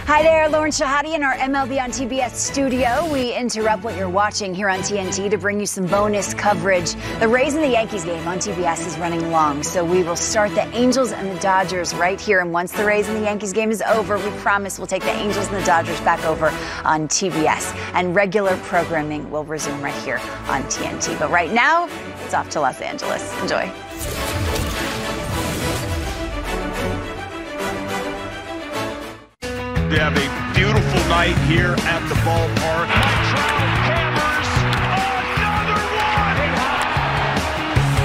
Hi there, Lauren Shahadi in our MLB on TBS studio. We interrupt what you're watching here on TNT to bring you some bonus coverage. The Rays and the Yankees game on TBS is running long, so we will start the Angels and the Dodgers right here. And once the Rays and the Yankees game is over, we promise we'll take the Angels and the Dodgers back over on TBS. And regular programming will resume right here on TNT. But right now, it's off to Los Angeles. Enjoy. We have a beautiful night here at the ballpark. Hammers another one!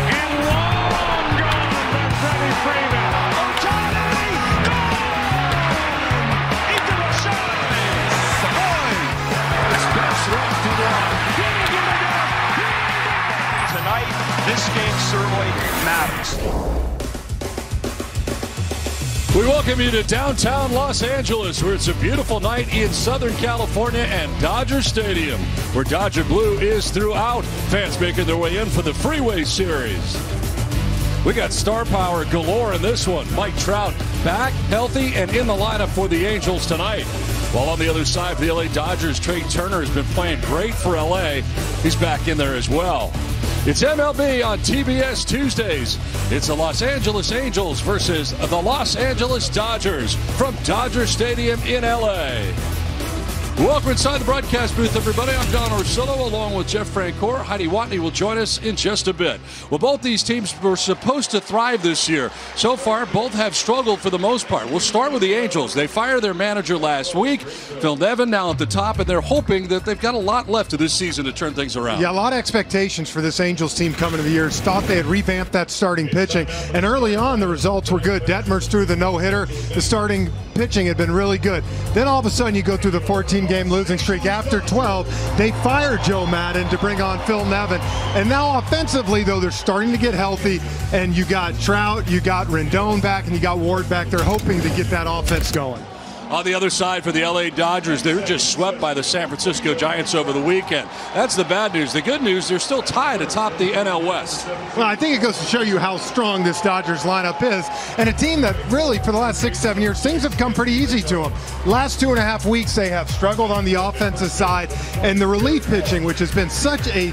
And long gone by Freddie Freeman. Ohtani, gone! Into the shine! Savoy! Steps left to right. Tonight, this game certainly matters. We welcome you to downtown Los Angeles, where it's a beautiful night in Southern California and Dodger Stadium, where Dodger Blue is throughout. Fans making their way in for the Freeway Series. We got star power galore in this one. Mike Trout back, healthy, and in the lineup for the Angels tonight. While on the other side for the LA Dodgers, Trey Turner has been playing great for LA. He's back in there as well. It's MLB on TBS Tuesdays. It's the Los Angeles Angels versus the Los Angeles Dodgers from Dodger Stadium in LA. Welcome inside the broadcast booth, everybody. I'm Don Orsillo, along with Jeff Francoeur. Heidi Watney will join us in just a bit. Well, both these teams were supposed to thrive this year. So far, both have struggled for the most part. We'll start with the Angels. They fired their manager last week, Phil Nevin, now at the top, and they're hoping that they've got a lot left of this season to turn things around. Yeah, a lot of expectations for this Angels team coming to the year. Thought they had revamped that starting pitching, and early on, the results were good. Detmers threw the no-hitter. The starting pitching had been really good. Then all of a sudden, you go through the 14-game losing streak. After 12, they fired Joe Maddon to bring on Phil Nevin. And now offensively, though, they're starting to get healthy. And you got Trout, you got Rendon back, and you got Ward back. They're hoping to get that offense going. On the other side for the LA Dodgers, they were just swept by the San Francisco Giants over the weekend. That's the bad news. The good news, they're still tied atop the NL West. Well, I think it goes to show you how strong this Dodgers lineup is. And a team that really, for the last 6-7 years, things have come pretty easy to them. Last 2.5 weeks, they have struggled on the offensive side. And the relief pitching, which has been such a,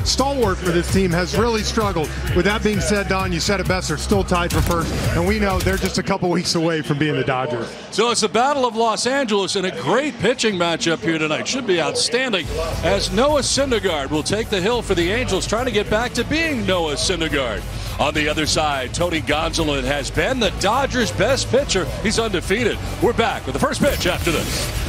stalwart for this team, has really struggled. With that being said, Don, you said it best, they're still tied for first. And we know they're just a couple weeks away from being the Dodgers. So it's a Battle of Los Angeles and a great pitching matchup here tonight. Should be outstanding as Noah Syndergaard will take the hill for the Angels, trying to get back to being Noah Syndergaard. On the other side, Tony Gonsolin has been the Dodgers' best pitcher. He's undefeated. We're back with the first pitch after this.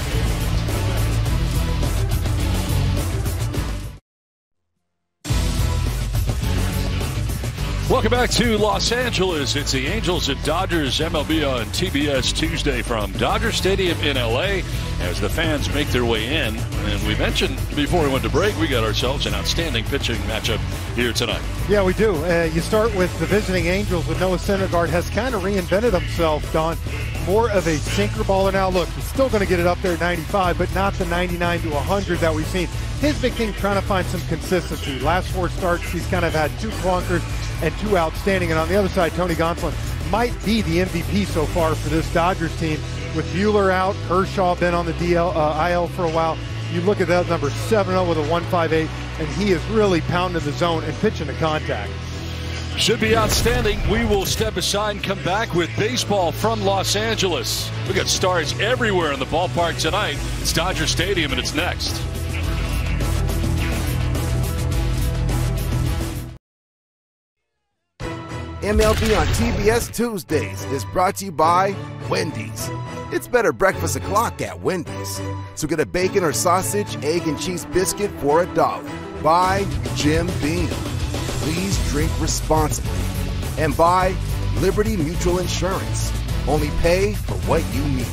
Welcome back to Los Angeles. It's the Angels and Dodgers MLB on TBS Tuesday from Dodger Stadium in LA as the fans make their way in. And we mentioned before we went to break, we got ourselves an outstanding pitching matchup here tonight. Yeah, we do. You start with the visiting Angels with Noah Syndergaard has kind of reinvented himself, Don. More of a sinker baller now. Look, he's still going to get it up there at 95, but not the 99 to 100 that we've seen. His big thing, trying to find some consistency. Last 4 starts, he's kind of had 2 clunkers and 2 outstanding. And on the other side, Tony Gonsolin might be the MVP so far for this Dodgers team. With Buehler out, Kershaw been on the IL for a while. You look at that number 7-0 with a 1.58, and he is really pounding the zone and pitching to contact. Should be outstanding. We will step aside and come back with baseball from Los Angeles. We got stars everywhere in the ballpark tonight. It's Dodger Stadium, and it's next. MLB on TBS Tuesdays is brought to you by Wendy's. It's better breakfast o'clock at Wendy's. So get a bacon or sausage, egg, and cheese biscuit for $1. By Jim Beam. Please drink responsibly. And by Liberty Mutual Insurance. Only pay for what you need.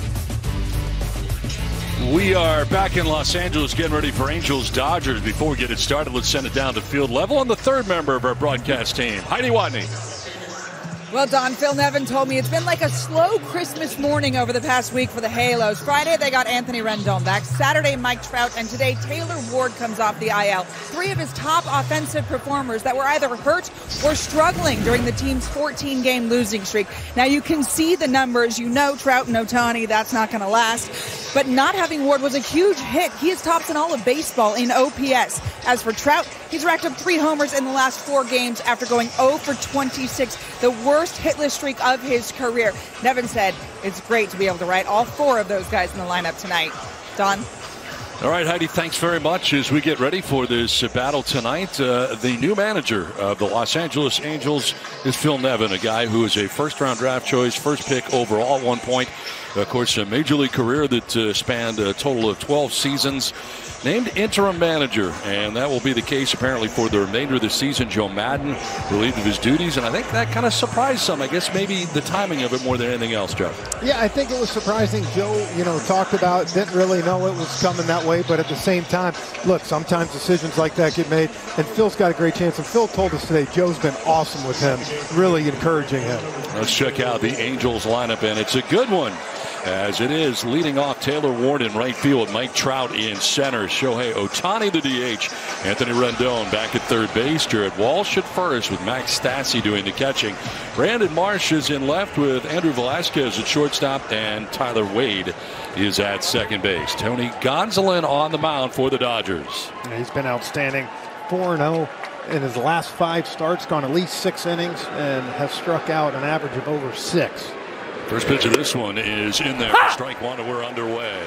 We are back in Los Angeles getting ready for Angels-Dodgers. Before we get it started, let's send it down to field level on the third member of our broadcast team, Heidi Watney. Well, Don, Phil Nevin told me it's been like a slow Christmas morning over the past week for the Halos. Friday, they got Anthony Rendon back. Saturday, Mike Trout. And today, Taylor Ward comes off the IL. 3 of his top offensive performers that were either hurt or struggling during the team's 14-game losing streak. Now, you can see the numbers. You know Trout and Ohtani, that's not going to last. But not having Ward was a huge hit. He is tops in all of baseball in OPS. As for Trout, he's racked up 3 homers in the last 4 games after going 0 for 26, the worst hitless streak of his career. Nevin said it's great to be able to ride all 4 of those guys in the lineup tonight. Don? All right, Heidi, thanks very much. As we get ready for this battle tonight, the new manager of the Los Angeles Angels is Phil Nevin, a guy who is a first-round draft choice, first pick overall at one point. Of course, a major league career that spanned a total of 12 seasons. Named interim manager, and that will be the case apparently for the remainder of the season. Joe Madden relieved of his duties, and I think that kind of surprised some. I guess maybe the timing of it more than anything else, Joe. Yeah, I think it was surprising. Joe, talked about, didn't really know it was coming that way, but at the same time, look, sometimes decisions like that get made, and Phil's got a great chance. And Phil told us today, Joe's been awesome with him, really encouraging him. Let's check out the Angels lineup, and it's a good one. As it is, leading off Taylor Ward in right field, Mike Trout in center, Shohei Ohtani the DH, Anthony Rendon back at third base, Jared Walsh at first with Max Stassi doing the catching. Brandon Marsh is in left with Andrew Velasquez at shortstop, and Tyler Wade is at second base. Tony Gonsolin on the mound for the Dodgers. He's been outstanding, 4-0 in his last 5 starts, gone at least 6 innings, and has struck out an average of over 6. First pitch of this one is in there for strike 1, and we're underway.